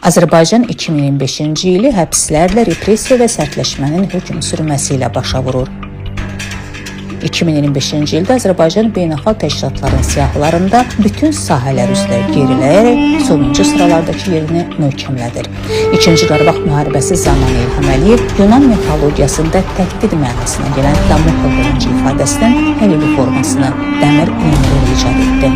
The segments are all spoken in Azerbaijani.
Azərbaycan 2025-ci ili həbslərlə repressiya və sərtləşmənin hökm sürməsi ilə başa vurur. 2025-ci ildə Azərbaycan beynəlxalq təşkilatların siyahılarında bütün sahələr üzrə geriləyərək sonuncu sıralardakı yerini möhkəmlədir. İkinci Qarabağ müharibəsi zamanı İlham Əliyev Yunan mitologiyasında təhdid mənasına gələn Damokl qılıncı ifadəsinin həlili formasını dəmir yumruğu icad etdi.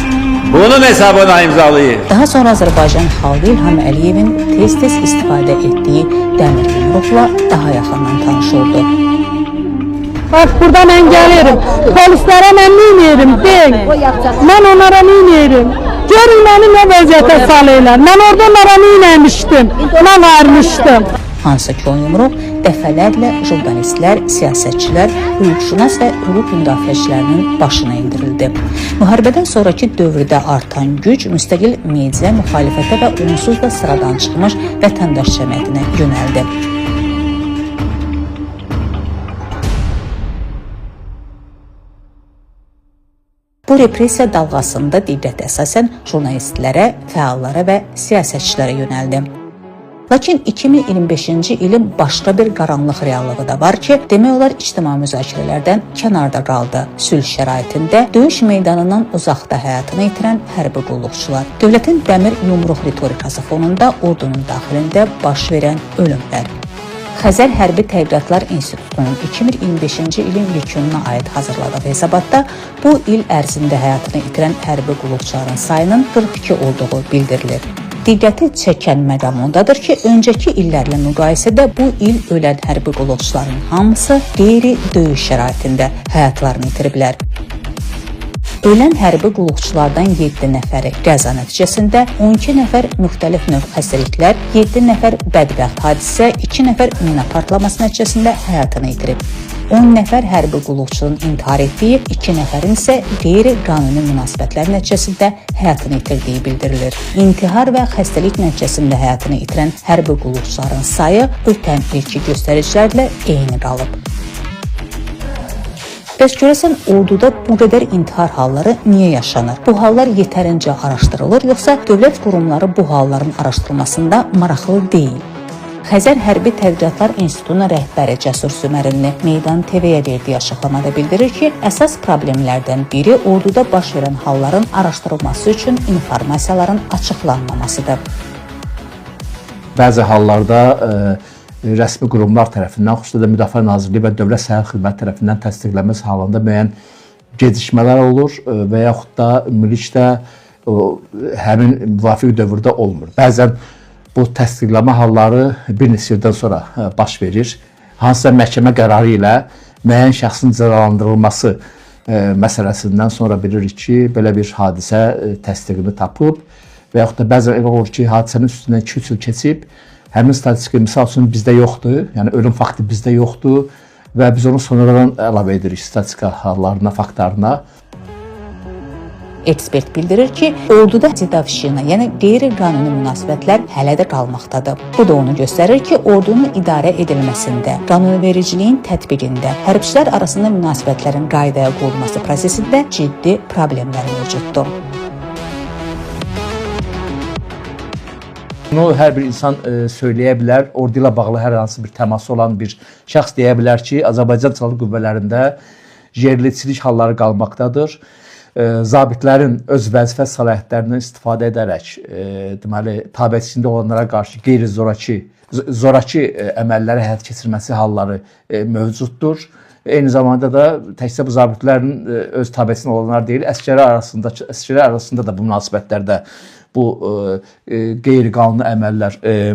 Bunun hesabına imzalayın. Daha sonra Azərbaycan xalqı İlham Əliyevin tez-tez istifadə etdiyi dəmir yumruqla daha yaxından tanış oldu. Bak burada mən gəlirim, polislərə mən neylərim, deyil, mən onlara neylərim, görün məni nə vəziyyətə salırlar, mən orada onlara neyləmişdim, nə varmışdım. Hansı ki o yumruq dəfələrlə jurnalistlər, siyasətçilər, hüquqşünas və hüquq müdafiəçilərinin başına indirildi. Müharibədən sonraki dövrdə artan güc müstəqil media, müxalifətə və onsuz da sıradan çıxmış vətəndaş cəmiyyətinə yönəldi. Bu repressiya dalğasında diqqət əsasən jurnalistlərə, fəallara və siyasətçilərə yönəldi. Lakin 2025-ci ilin başqa bir qaranlıq reallığı da var ki, demək olar ictimai müzakirələrdən kənarda qaldı. Sülh şəraitində döyüş meydanından uzaqda həyatını itirən hərbi qulluqçular. Dövlətin dəmir yumruq ritorikası fonunda ordunun daxilində baş verən ölümlər. Xəzər Hərbi Tədqiqatlar İnstitutunun 2025-ci ilin yekununa aid hazırladığı hesabatda bu il ərzində həyatını itirən hərbi qulluqçuların sayının 42 olduğu bildirilir. Diqqəti çəkən məqam ondadır ki, öncəki illərlə müqayisədə bu il ölən hərbi qulluqçuların hamısı qeyri-döyüş şəraitində həyatlarını itiriblər. Ölən hərbi qulluqçulardan 7 nəfəri qəza nəticəsində, 12 nəfər müxtəlif növ xəstəliklər, 7 nəfər bədbəxt hadisə, 2 nəfər mina partlaması nəticəsində həyatını itirib. 10 nəfər hərbi qulluqçunun intihar etdiyi, 2 nəfərin isə qeyri-qanuni münasibətlər nəticəsində həyatını itirdiyi bildirilir. İntihar və xəstəlik nəticəsində həyatını itirən hərbi qulluqçuların sayı ötən ilki göstəricilərlə eyni qalıb. Bəs görəsən orduda bu qədər intihar halları niyə yaşanır? Bu hallar yetərincə araşdırılır, yoxsa dövlət qurumları bu halların araşdırılmasında maraqlı deyil? Xəzər Hərbi Tədqiqatlar İnstitutunun rəhbəri Cəsur Sümərinli Meydan TV-yə verdiyi açıqlamada bildirir ki, əsas problemlərdən biri orduda baş verən halların araşdırılması üçün informasiyaların açıqlanmamasıdır. Bəzi hallarda rəsmi qurumlar tərəfindən, xüsusilə də Müdafiə Nazirliyi və Dövlət Səhiyyə Xidməti tərəfindən təsdiqlənməsi halında müəyyən gecikmələr olur və yaxud da ümumilikdə həmin müvafiq dövrdə olmur. Bəzən bu təsdiqləmə halları bir neçə ildən sonra baş verir. Hansısa məhkəmə qərarı ilə müəyyən şəxsin cəzalandırılması məsələsindən sonra bilirik ki, belə bir hadisə təsdiqini tapıb və yaxud da bəzən elə olur ki, hadisənin üstündən 2-3 il keçib, həmin statistika misal üçün bizdə yoxdur, yəni ölüm faktı bizdə yoxdur və biz onu sonradan əlavə edirik statistika hallarına, faktlarına. Ekspert bildirir ki, orduda zidavşina, yəni qeyri-qanuni münasibətlər hələ də qalmaqdadır. Bu da onu göstərir ki, ordunun idarə edilməsində, qanunvericiliyin tətbiqində, hərbçilər arasında münasibətlərin qaydaya qoyulması prosesində ciddi problemlər mövcuddur. Bunu hər bir insan söyləyə bilər, ordu ilə bağlı hər hansı bir təması olan bir şəxs deyə bilər ki, Azərbaycan Silahlı Qüvvələrində yerliçilik halları qalmaqdadır. Zabitlərin öz vəzifə səlahiyyətlərindən istifadə edərək, deməli, tabiətçisində olanlara qarşı qeyri-zoraki əməlləri həyata keçirməsi halları mövcuddur. Eyni zamanda da təkcə bu zabitlərin öz tabiətçisində olanlar deyil, əsgərlər arasında da bu münasibətlərdə bu qeyri-qanuni əməllər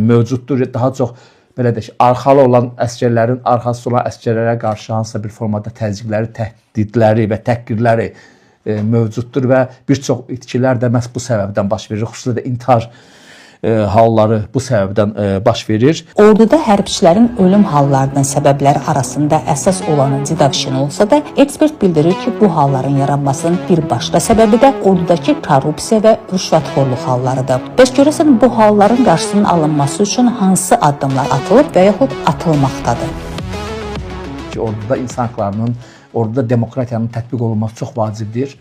mövcuddur. Daha çox belə deyək, arxalı olan əsgərlərin arxası olan əsgərlərə qarşı hansısa bir formada təzyiqləri, təhdidləri və təhqirləri mövcuddur və bir çox itkilər də məhz bu səbəbdən baş verir. Xüsusilə də intihar halları bu səbəbdən baş verir. Orduda hərbçilərin ölüm hallarının səbəbləri arasında əsas olanı zidavşina olsa da, ekspert bildirir ki, bu halların yaranmasının bir başqa səbəbi də ordudakı korrupsiya və rüşvətxorluq hallarıdır. Bəs görəsən bu halların qarşısının alınması üçün hansı addımlar atılıb və yaxud atılmaqdadır? Orduda insan haqlarının, orduda demokratiyanın tətbiq olunması çox vacibdir.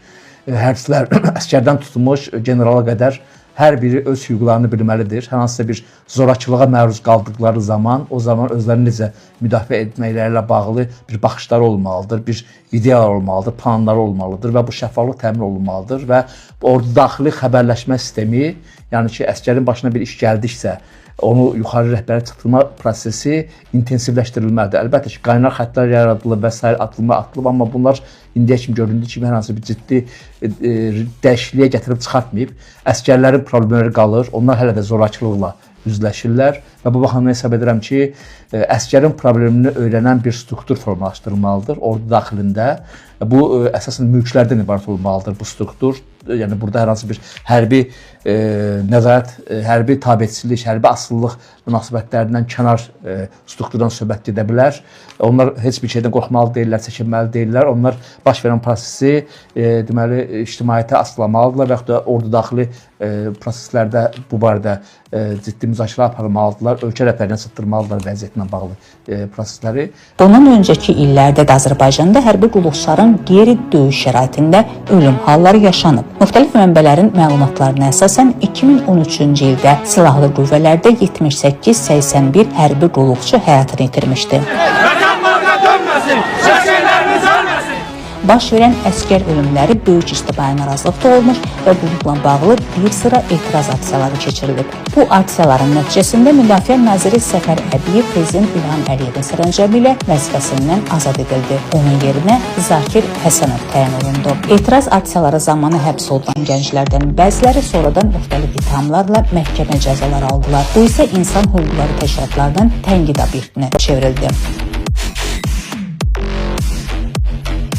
Hərbçilər əskərdən tutulmuş generala qədər hər biri öz hüquqlarını bilməlidir. Hər hansısa bir zorakılığa məruz qaldıqları zaman, o zaman özlərini necə müdafiə etməkləri ilə bağlı bir baxışları olmalıdır, bir ideyalar olmalıdır, planları olmalıdır və bu şəffaflıq təmin olunmalıdır və ordu daxili xəbərləşmə sistemi, yəni ki, əsgərin başına bir iş gəldiksə, onu yuxarı rəhbərə çatdırma prosesi intensivləşdirilməlidir. Əlbəttə ki, qaynar xəttlər yaradılıb və s. atılıb, amma bunlar indiyə kimi göründüyü kimi hər hansı bir ciddi dəyişikliyə gətirib çıxartmayıb. Əsgərlərin problemləri qalır, onlar hələ də zorakılıqla üzləşirlər və bu baxımdan hesab edirəm ki, əsgərin problemini öyrənən bir struktur formalaşdırılmalıdır ordu daxilində. Bu əsasən mülklərdən ibarət olmalıdır bu struktur. Yəni burada hər hansı bir hərbi nəzarət, hərbi tabeçilik, hərbi asılılıq münasibətlərindən kənar strukturdan söhbət gedə bilər. Onlar heç bir şeydən qorxmalı deyirlər, çəkinməli deyirlər. Onlar baş verən prosesi deməli ictimaiyyətə asılamalıdırlar və yaxud da ordu daxili proseslərdə bu barədə ciddi müzakirə aparmalıdırlar. Ölkə rəhbərinə çatdırmalıdırlar vəziyyətlə bağlı prosesləri. Bunun öncəki illərdə də Azərbaycanda hərbi qulluqçuların qeyri-döyüş şəraitində ölüm halları yaşanıb. Müxtəlif mənbələrin məlumatlarına əsasən 2013-cü ildə silahlı qüvvələrdə 78-81 hərbi qulluqçu həyatını itirmişdi. Baş verən əskər ölümləri böyük ictimai narazılıqda olmuş və bununla bağlı bir sıra etiraz aksiyaları keçirilib. Bu aksiyaların nəticəsində Müdafiə naziri Səfər Əbiyev prezident İlham Əliyevin sərəncamı ilə vəzifəsindən azad edildi. Onun yerinə Zakir Həsənov təyin olundu. Etiraz aksiyaları zamanı həbs olunan gənclərdən bəziləri sonradan müxtəlif ittihamlarla məhkəmə cəzaları aldılar. Bu isə insan hüquqları təşkilatlarının tənqid obyektinə çevrildi.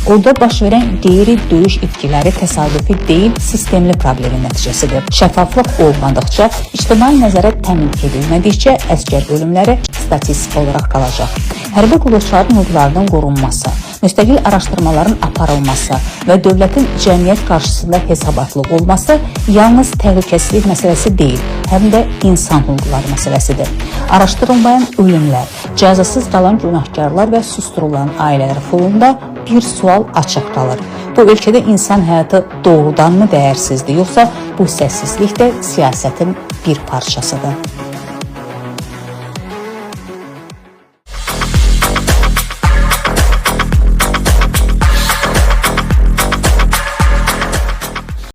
Orada baş verən qeyri-döyüş itkiləri təsadüfi deyil, sistemli problemin nəticəsidir. Şəffaflıq olmadıqca, ictimai nəzarət təmin edilmədikcə əskər ölümləri statistik olaraq qalacaq. Hərbi qulluqçuların hüquqlarının qorunması, müstəqil araşdırmaların aparılması və dövlətin cəmiyyət qarşısında hesabatlıq olması yalnız təhlükəsizlik məsələsi deyil, həm də insan hüquqları məsələsidir. Araşdırılmayan ölümlər, cəzasız qalan günahkarlar və susturulan ailələr fonunda bir sual açıq qalır. Bu ölkədə insan həyatı doğrudanmı dəyərsizdir, yoxsa bu səssizlik də siyasətin bir parçasıdır?